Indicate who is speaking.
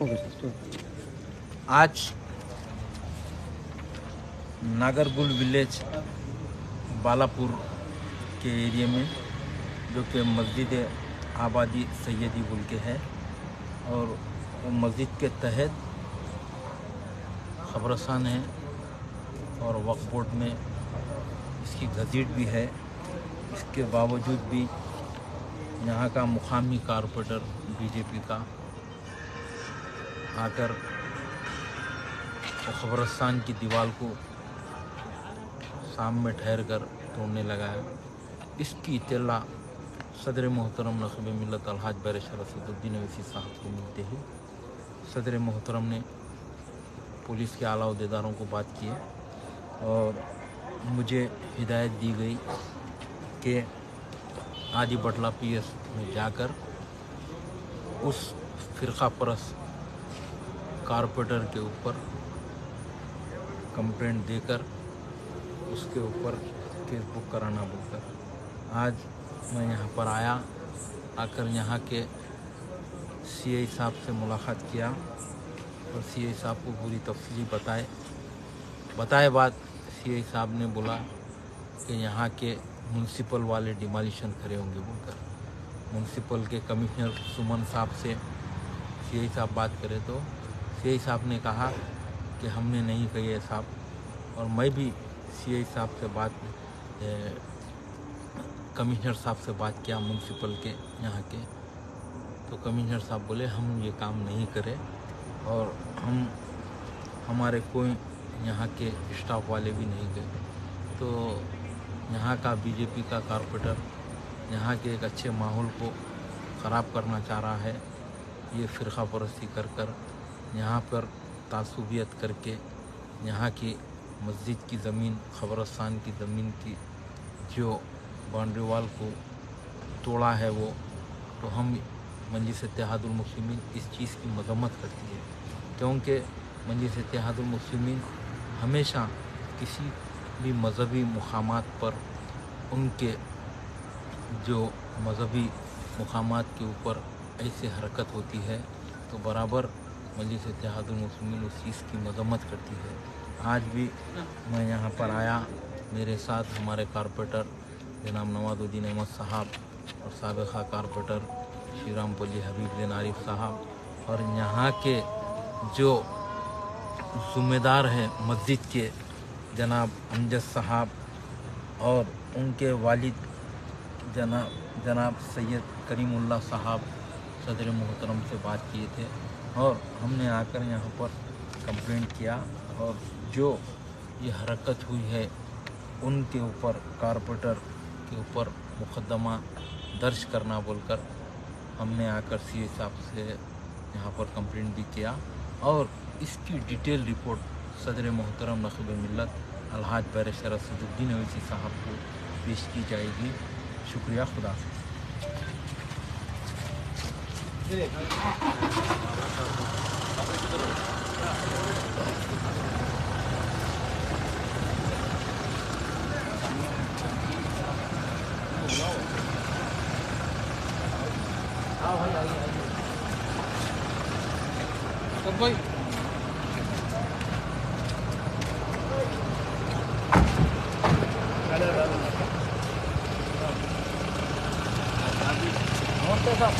Speaker 1: आज नागरगुल विलेज बालापुर के एरिया में जो कि मस्जिद आबादी सैयदी बोल के है और वो मस्जिद के तहत ख़बरस्तान है और वक्फ बोर्ड में इसकी गज़ीट भी है। इसके बावजूद भी यहाँ का मुकामी कारपोरेटर बीजेपी का आकर ख़बरस्तान की दीवार को शाम में ठहर कर तोड़ने लगा है। इसकी इत्तला सदर मोहतरम नक़ीब मिल्लत अलहाज बैरिस्टर असदुद्दीन अवैसी साहब को मिलते ही सदर मोहतरम ने पुलिस के आला अहदेदारों को बात की और मुझे हिदायत दी गई कि आदि बटला पीएस में जाकर उस फ़िरक़ा परस्त कारपोरेटर के ऊपर कंप्लेंट देकर उसके ऊपर केस बुक कराना बोलकर आज मैं यहाँ पर आया। आकर यहाँ के सीआई साहब से मुलाकात किया और सीआई साहब को पूरी तफसीली बताए बाद सीआई साहब ने बोला कि यहाँ के म्यूनसिपल वाले डिमोलिशन करे होंगे बोलकर। म्यूनसिपल के कमिश्नर सुमन साहब से सीआई साहब बात करें तो सीआई साहब ने कहा कि हमने नहीं कही है साहब। और मैं भी सीआई साहब से कमिश्नर साहब से बात किया म्यूनसिपल के यहाँ के, तो कमिश्नर साहब बोले हम ये काम नहीं करें और हमारे कोई यहाँ के स्टाफ वाले भी नहीं गए। तो यहाँ का बीजेपी का कारपोरेटर यहाँ के एक अच्छे माहौल को ख़राब करना चाह रहा है। ये फ़िरक़ा परस्ती कर यहाँ पर तासुबियत करके यहाँ की मस्जिद की ज़मीन ख़बरस्तान की ज़मीन की जो बाउंड्री वाल को तोड़ा है वो, तो हम मजलिस इत्तेहादुल मुस्लिमीन इस चीज़ की मज़म्मत करती है क्योंकि मजलिस इत्तेहादुल मुस्लिमीन हमेशा किसी भी मज़हबी मुक़ामात पर उनके जो मज़हबी मुक़ामात के ऊपर ऐसे हरकत होती है तो बराबर मजलिस इत्तेहादुल मुस्लिमीन उस चीज़ की मज़म्मत करती है। आज भी मैं यहाँ पर आया, मेरे साथ हमारे कारपोरेटर जनाब नवाजुद्दीन अहमद साहब और साबिक़ा कारपोरेटर श्रीरामपल्ली हबीबुद्दीन आरिफ साहब और यहाँ के जो ज़िम्मेदार हैं मस्जिद के जनाब अमजद साहब और उनके वालिद जनाब सैयद करीमुल्लाह साहब सदर मोहतरम से बात किए थे और हमने आकर यहाँ पर कंप्लेंट किया और जो ये हरकत हुई है उनके ऊपर कारपोरेटर के ऊपर मुकदमा दर्ज करना बोलकर हमने आकर सीए साहब से यहाँ पर कंप्लेंट भी किया और इसकी डिटेल रिपोर्ट सदर मोहतरम नक़ीब मिल्लत अलहाज बैरिस्टर असदुद्दीन अवैसी साहब को पेश की जाएगी। शुक्रिया, खुदा भाई और तो साहब